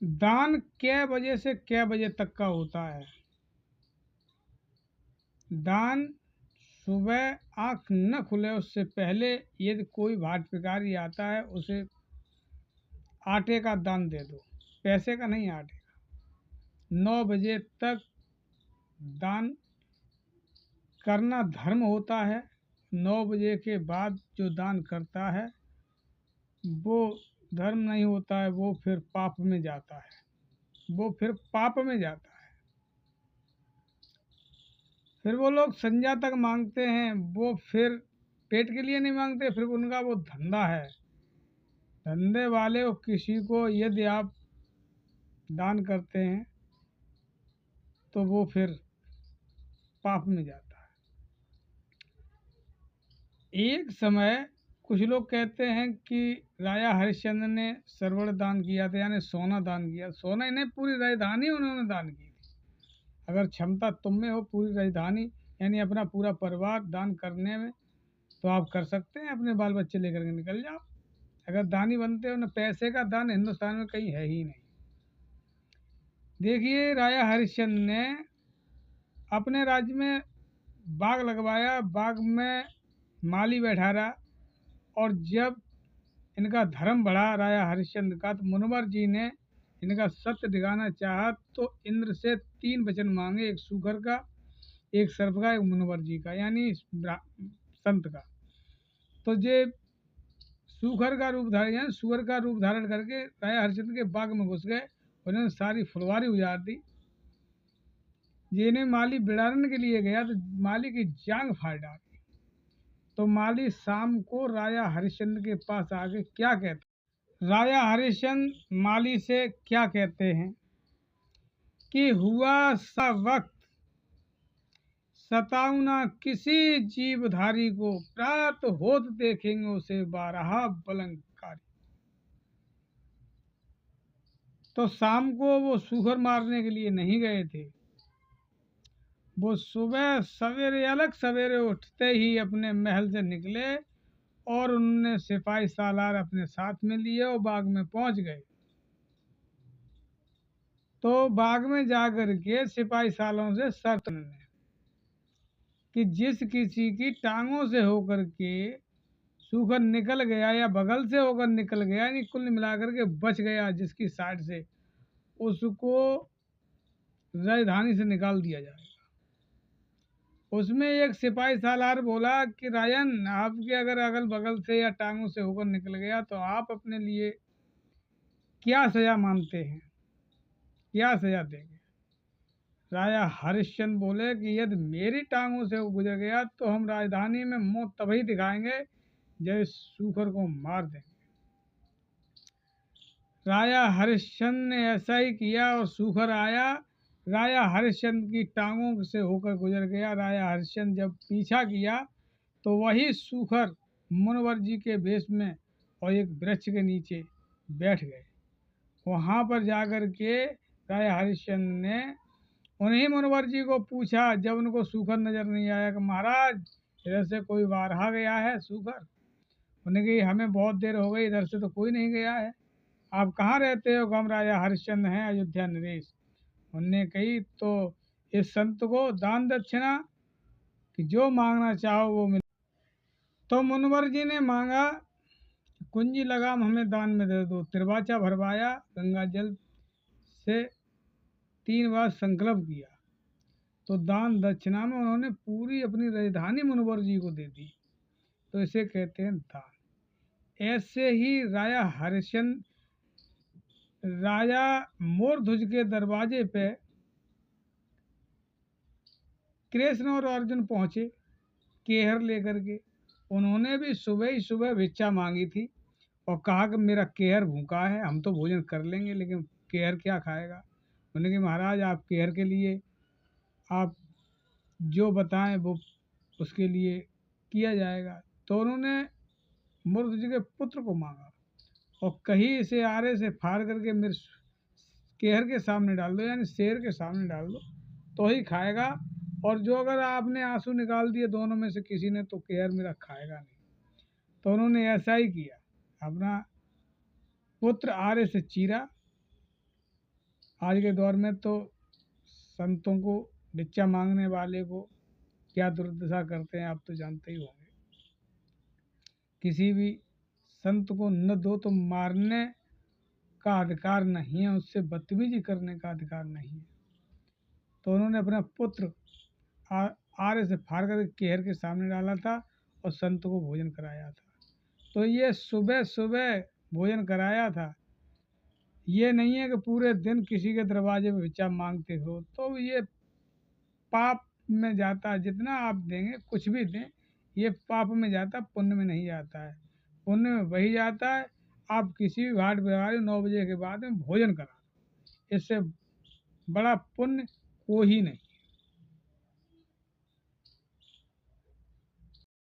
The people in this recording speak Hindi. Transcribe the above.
दान कै बजे से कै बजे तक का होता है? दान सुबह आँख न खुले उससे पहले यदि कोई भाट भिखारी आता है उसे आटे का दान दे दो, पैसे का नहीं, आटे का। 9 बजे तक दान करना धर्म होता है। 9 बजे के बाद जो दान करता है वो धर्म नहीं होता है, वो फिर पाप में जाता है, वो फिर पाप में जाता है। फिर वो लोग संध्या तक मांगते हैं, वो फिर पेट के लिए नहीं मांगते, फिर उनका वो धंधा है। धंधे वाले को किसी को यदि आप दान करते हैं तो वो फिर पाप में जाता है। एक समय कुछ लोग कहते हैं कि राजा हरिश्चंद्र ने सरवण दान किया था, यानी सोना दान किया। सोना इन्हें पूरी राजधानी उन्होंने दान की थी। अगर क्षमता तुम में हो पूरी राजधानी यानी अपना पूरा परिवार दान करने में, तो आप कर सकते हैं, अपने बाल बच्चे लेकर के निकल जाओ। अगर दानी बनते हो ना, पैसे का दान हिंदुस्तान में कहीं है ही नहीं। देखिए, राजा हरिश्चंद्र ने अपने राज्य में बाग लगवाया, बाग में माली बैठा रहा, और जब इनका धर्म बढ़ा राजा हरिश्चंद्र का, तो मुनवर जी ने इनका सत्य दिखाना चाहा तो इंद्र से 3 वचन मांगे, एक सूकर का, एक सर्प का, एक मुनवर जी का, यानी संत का। तो ये सूखर का रूप धारण, यानी सुअर का रूप धारण करके राजा हरिश्चंद्र के बाग में घुस गए। उन्होंने सारी फुलवारी उजाड़ दी। जिन्हें माली बिड़ाने के लिए गया तो माली की जांग फाड़ डाली। तो माली शाम को राजा हरिश्चंद्र के पास आके क्या कहता, राजा हरिश्चंद्र माली से क्या कहते हैं कि हुआ सा वक्त सताऊना किसी जीवधारी को, प्रात होत देखेंगे उसे 12 बलंकारी। तो शाम को वो सूखर मारने के लिए नहीं गए थे, वो सुबह सवेरे, अलग सवेरे उठते ही अपने महल से निकले और उन्होंने सिपाही सालार अपने साथ में लिए और बाग में पहुंच गए। तो बाग में जाकर के सिपाही सालों से शर्त ने कि जिस किसी की टांगों से होकर के सूखर निकल गया या बगल से होकर निकल गया, यानी कुल मिलाकर के बच गया जिसकी साइड से, उसको राजधानी से निकाल दिया जाएगा। उसमें एक सिपाही सालार बोला कि राजन, आपके अगर अगल बगल से या टांगों से होकर निकल गया तो आप अपने लिए क्या सजा मानते हैं, क्या सजा देंगे? राजा हरिश्चंद्र बोले कि यदि मेरी टांगों से वो गुजर गया तो हम राजधानी में मौत तभी दिखाएंगे जब इस सूखर को मार देंगे। राजा हरिश्चंद्र ने ऐसा ही किया और सूखर आया, राजा हरिश्चंद्र की टांगों से होकर गुजर गया। राजा हरिश्चंद्र जब पीछा किया तो वही सूखर मुनवर जी के वेश में और एक वृक्ष के नीचे बैठ गए। वहाँ पर जाकर के राजा हरिश्चंद्र ने उन्हीं मुनवर जी को पूछा, जब उनको सूखर नजर नहीं आया, कि महाराज इधर से कोई बारहा गया है सूखर? उन्हें कही हमें बहुत देर हो गई, इधर से तो कोई नहीं गया है। आप कहाँ रहते हो? हम राजा हरिश्चंद्र हैं, अयोध्या नरेश। उनने कही तो इस संत को दान दक्षिणा कि जो मांगना चाहो वो मिले। तो मुनवर जी ने मांगा, कुंजी लगाम हमें दान में दे दो। तिरवाचा भरवाया, गंगा जल से 3 बार संकल्प किया, तो दान दक्षिणा में उन्होंने पूरी अपनी राजधानी मुनवर जी को दे दी। तो इसे कहते हैं दान। ऐसे ही राजा हरिश्चंद्र, राजा मोरध्वज के दरवाजे पे कृष्ण और अर्जुन पहुंचे केहर लेकर के। उन्होंने भी सुबह ही सुबह भिक्षा मांगी थी और कहा कि मेरा केहर भूखा है, हम तो भोजन कर लेंगे लेकिन केहर क्या खाएगा। उन्होंने कहा महाराज, आप केहर के लिए आप जो बताएं वो उसके लिए किया जाएगा। तो उन्होंने मूर्ध जी के पुत्र को मांगा और कहीं इसे आरे से फाड़ करके मेरे केहर के सामने डाल दो, यानी शेर के सामने डाल दो, तो ही खाएगा। और जो अगर आपने आंसू निकाल दिए दोनों में से किसी ने, तो केहर मेरा खाएगा नहीं। तो उन्होंने ऐसा ही किया, अपना पुत्र आरे से चीरा आज के दौर में तो संतों को, भिक्षा मांगने वाले को क्या दुर्दशा करते हैं आप तो जानते ही होंगे। किसी भी संत को न दो तो मारने का अधिकार नहीं है, उससे बदतमीजी करने का अधिकार नहीं है। तो उन्होंने अपना पुत्र आरे से फाड़ कर केहर के सामने डाला था और संत को भोजन कराया था। तो ये सुबह सुबह भोजन कराया था, ये नहीं है कि पूरे दिन किसी के दरवाजे पे भिक्षा मांगते हो, तो ये पाप में जाता है। जितना आप देंगे, कुछ भी दें, ये पाप में जाता है, पुण्य में नहीं जाता है। पुण्य में वही जाता है आप किसी भी घाट बिहारी 9 बजे के बाद में भोजन करा, इससे बड़ा पुण्य कोई नहीं।